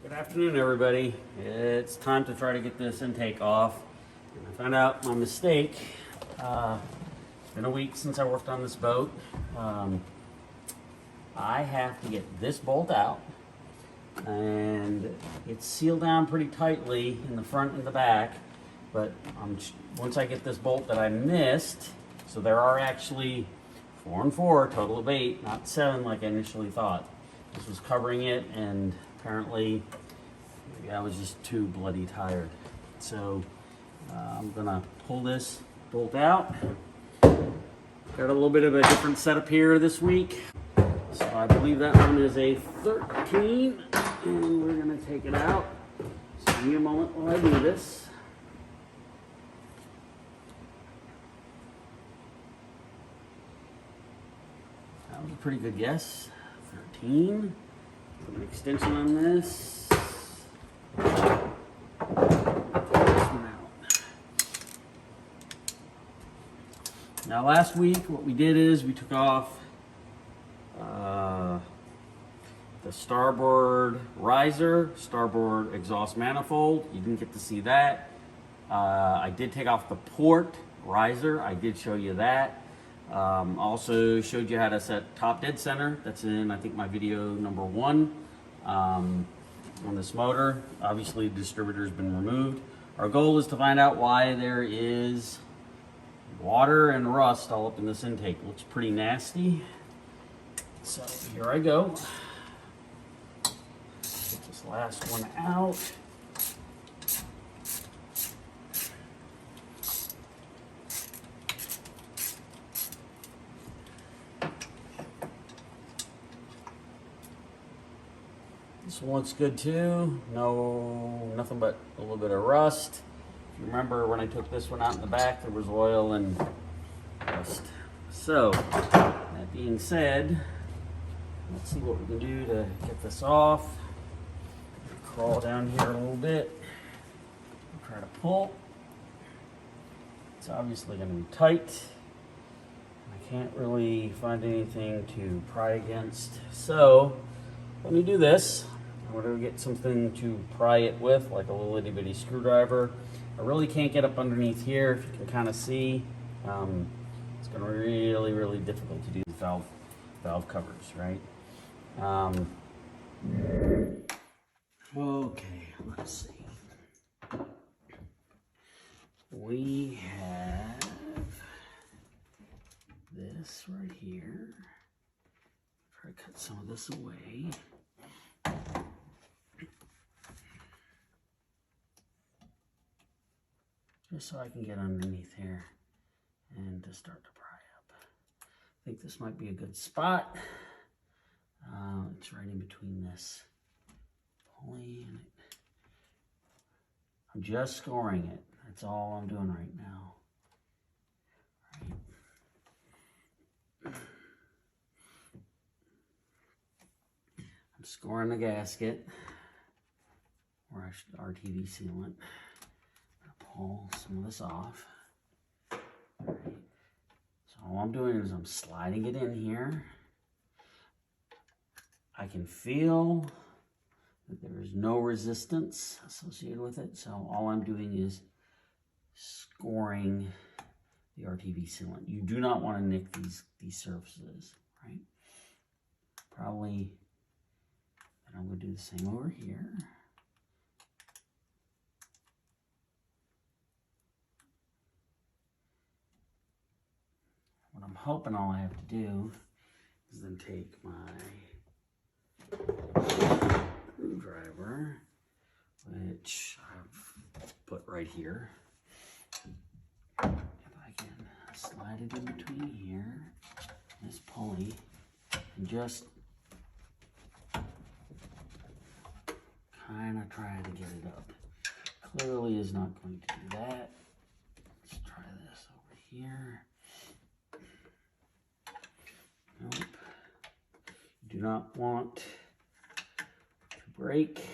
Good afternoon, everybody. It's time to try to get this intake off. And I found out my mistake. It's been a week since I worked on this boat. I have to get this bolt out, and it's sealed down pretty tightly in the front and the back. But once I get this bolt that I missed, so there are actually 4 and 4, total of 8, not 7 like I initially thought. This was covering it, and apparently maybe I was just too bloody tired. So I'm gonna pull this bolt out. Got a little bit of a different setup here this week. So I believe that one is a 13, and we're gonna take it out. So give me a moment while I do this. That was a pretty good guess. 13. Put an extension on this. Pull this one out. Now last week what we did is we took off the starboard riser, starboard exhaust manifold. You didn't get to see that. I did take off the port riser. I did show you that. Also showed you how to set top dead center. That's in, I think, my video number 1 on this motor. Obviously, the distributor's been removed. Our goal is to find out why there is water and rust all up in this intake. Looks pretty nasty. So here I go. Get this last one out. This one looks good too. Nothing but a little bit of rust. If you remember when I took this one out in the back, there was oil and rust. So, that being said, let's see what we can do to get this off. Crawl down here a little bit. Try to pull. It's obviously going to be tight. I can't really find anything to pry against. So, let me do this. I'm going to get something to pry it with, like a little itty bitty screwdriver. I really can't get up underneath here, if you can kind of see. It's going to be really difficult to do the valve covers, right? Okay, let's see. We have this right here. Try to cut some of this away. Just so I can get underneath here and to start to pry up. I think this might be a good spot. It's right in between this pulley and it. I'm just scoring it. That's all I'm doing right now. Right. I'm scoring the gasket, or I should RTV sealant. Pull some of this off. Right. So all I'm doing is I'm sliding it in here. I can feel that there is no resistance associated with it, so all I'm doing is scoring the RTV sealant. You do not want to nick these surfaces, right? Probably, and I'm going to do the same over here. What I'm hoping all I have to do is then take my screwdriver, which I've put right here. If I can slide it in between here, this pulley, and just kind of try to get it up. Clearly is not going to do that. Let's try this over here. Nope. You do not want to break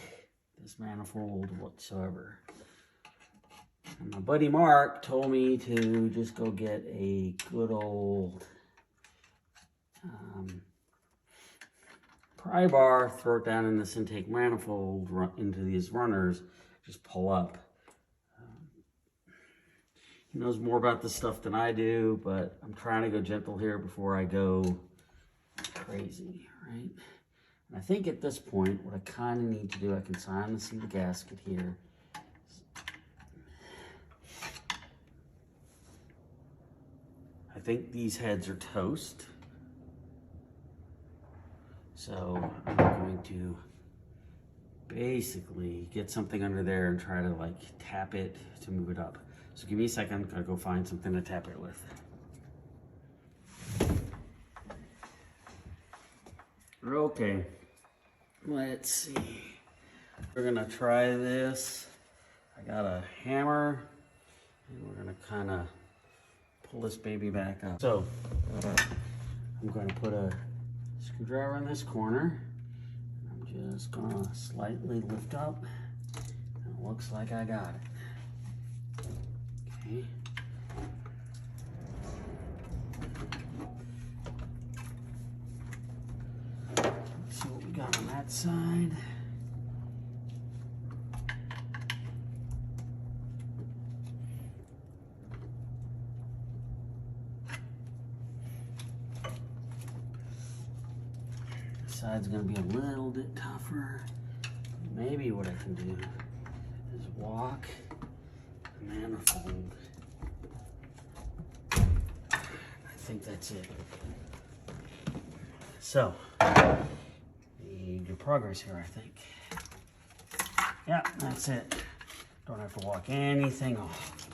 this manifold whatsoever. And my buddy Mark told me to just go get a good old pry bar, throw it down in this intake manifold, run into these runners, just pull up. He knows more about this stuff than I do, but I'm trying to go gentle here before I go crazy, right? And I think at this point, what I kind of need to do, I can kind of see the gasket here. I think these heads are toast. So I'm going to basically get something under there and try to like tap it to move it up. So give me a second, gotta go find something to tap it with. Okay, let's see. We're gonna try this. I got a hammer and we're gonna kind of pull this baby back up. So I'm gonna put a screwdriver in this corner. I'm just gonna slightly lift up. It looks like I got it. Okay. Let's see what we got on that side. This side's gonna be a little bit tougher. Maybe what I can do is walk the manifold. I think that's it. So, good progress here, I think. Yeah, that's it. Don't have to walk anything off.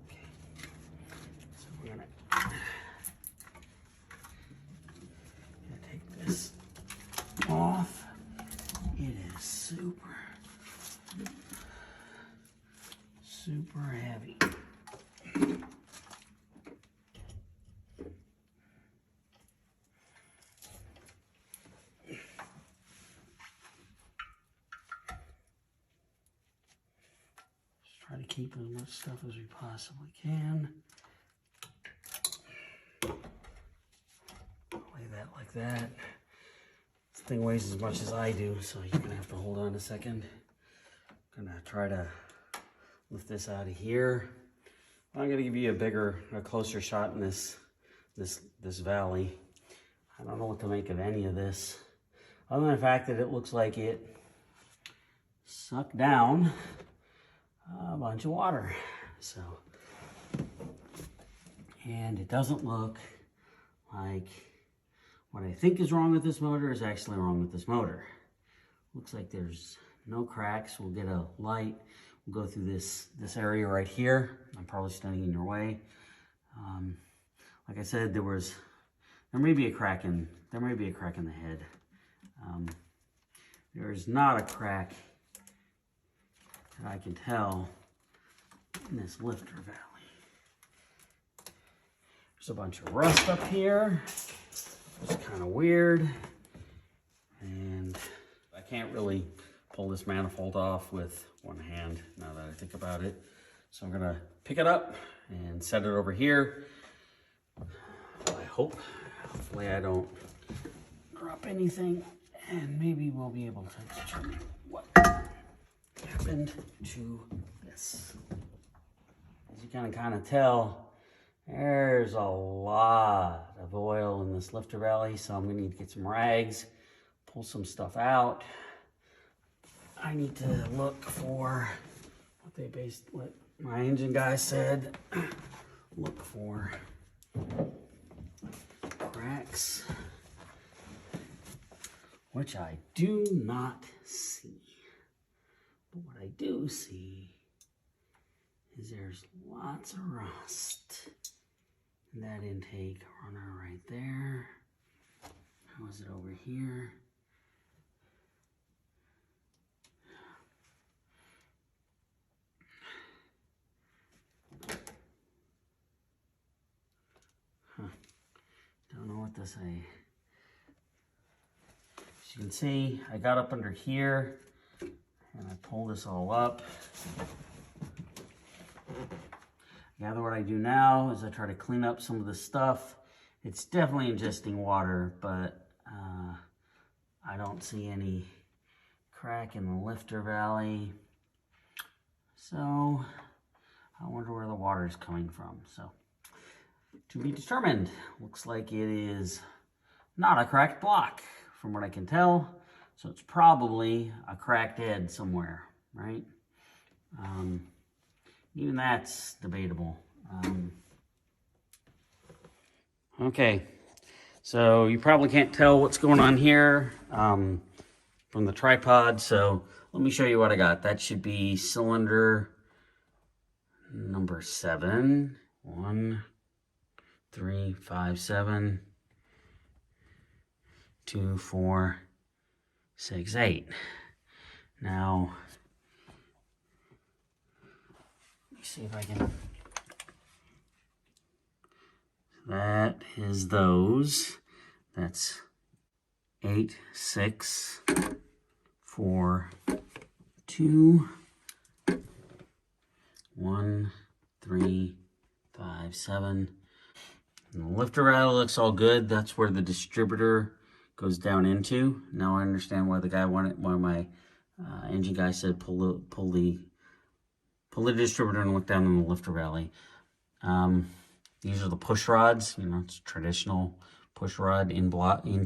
Okay. So we're gonna take this off. It is super heavy. Try to keep as much stuff as we possibly can. Lay that like that. This thing weighs as much as I do, so you're gonna have to hold on a second. I'm gonna try to lift this out of here. I'm gonna give you a closer shot in this valley. I don't know what to make of any of this, other than the fact that it looks like it sucked down a bunch of water. So, and it doesn't look like what I think is wrong with this motor is actually wrong with this motor. Looks like there's no cracks. We'll get a light. We'll go through this area right here. I'm probably standing in your way. Like I said, there may be a crack in the head. There's not a crack that I can tell in this lifter valley. There's a bunch of rust up here. It's kind of weird. And I can't really pull this manifold off with one hand now that I think about it. So I'm gonna pick it up and set it over here. Hopefully I don't drop anything, and maybe we'll be able to determine what happened to this. As you can kind of tell, there's a lot of oil in this lifter valley, so I'm gonna need to get some rags, pull some stuff out. I need to look for what my engine guy said. Look for cracks, which I do not see. But what I do see is there's lots of rust in that intake runner right there. How is it over here? Don't know what to say. As you can see, I got up under here and I pulled this all up. Gather what I do now is I try to clean up some of the stuff. It's definitely ingesting water, but I don't see any crack in the lifter valley. So I wonder where the water is coming from. So to be determined. Looks like it is not a cracked block from what I can tell. So it's probably a cracked head somewhere, right? Even that's debatable. Okay, so you probably can't tell what's going on here from the tripod. So let me show you what I got. That should be cylinder number 7. 1, 3, 5, 7, 2, 4, 6, 8. Now, let me see if I can. That is those. That's 8, 6, 4, 2, 1, 3, 5, 7. And the lifter rattle looks all good. That's where the distributor goes down into. Now I understand why the guy wanted, why my engine guy said pull the distributor and look down in the lifter valley. These are the push rods. You know, it's traditional push rod in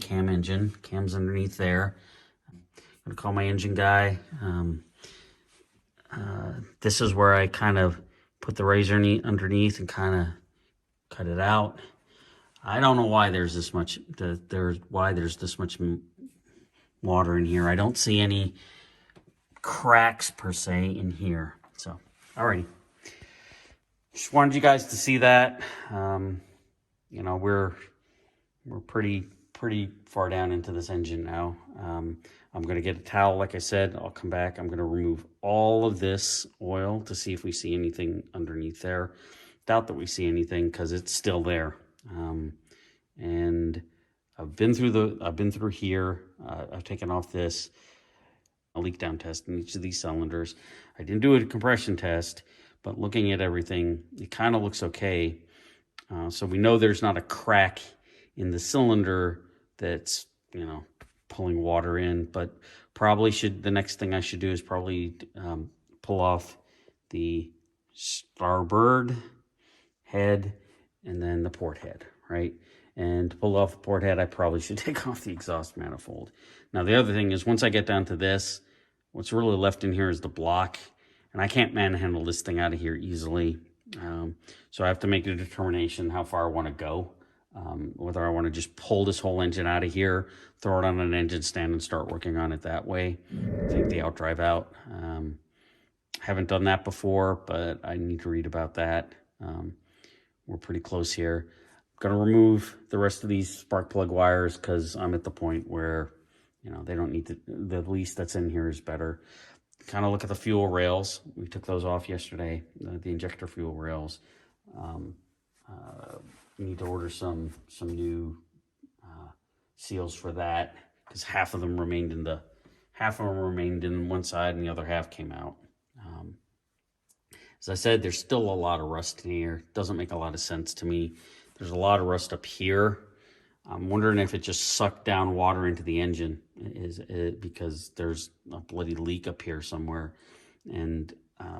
cam engine. Cam's underneath there. I'm gonna call my engine guy. This is where I kind of put the razor underneath and kind of cut it out. I don't know why there's this much. There's this much water in here. I don't see any cracks per se in here. So, alrighty. Just wanted you guys to see that. You know, we're pretty far down into this engine now. I'm going to get a towel, like I said. I'll come back. I'm going to remove all of this oil to see if we see anything underneath there. Doubt that we see anything because it's still there. And I've been through here. I've taken off this a leak down test in each of these cylinders. I didn't do a compression test, but looking at everything, it kind of looks okay. So we know there's not a crack in the cylinder that's, you know, pulling water in, but probably the next thing I should do is probably pull off the starboard head and then the port head, right? And to pull off the port head, I probably should take off the exhaust manifold. Now, the other thing is once I get down to this, what's really left in here is the block, and I can't manhandle this thing out of here easily. So I have to make a determination how far I want to go. Whether I want to just pull this whole engine out of here, throw it on an engine stand and start working on it that way. Take the outdrive out. Haven't done that before, but I need to read about that. We're pretty close here. I'm going to remove the rest of these spark plug wires because I'm at the point where, you know, they don't need to, the least that's in here is better. Kind of look at the fuel rails. We took those off yesterday, the injector fuel rails. We need to order some new seals for that because half of them remained in one side and the other half came out. As I said, there's still a lot of rust in here. Doesn't make a lot of sense to me. There's a lot of rust up here. I'm wondering if it just sucked down water into the engine because there's a bloody leak up here somewhere. And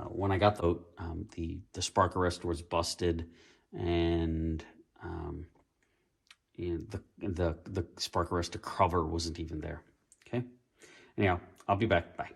when I got the spark arrestor was busted, and the spark arrestor cover wasn't even there. Okay. Anyhow, I'll be back. Bye.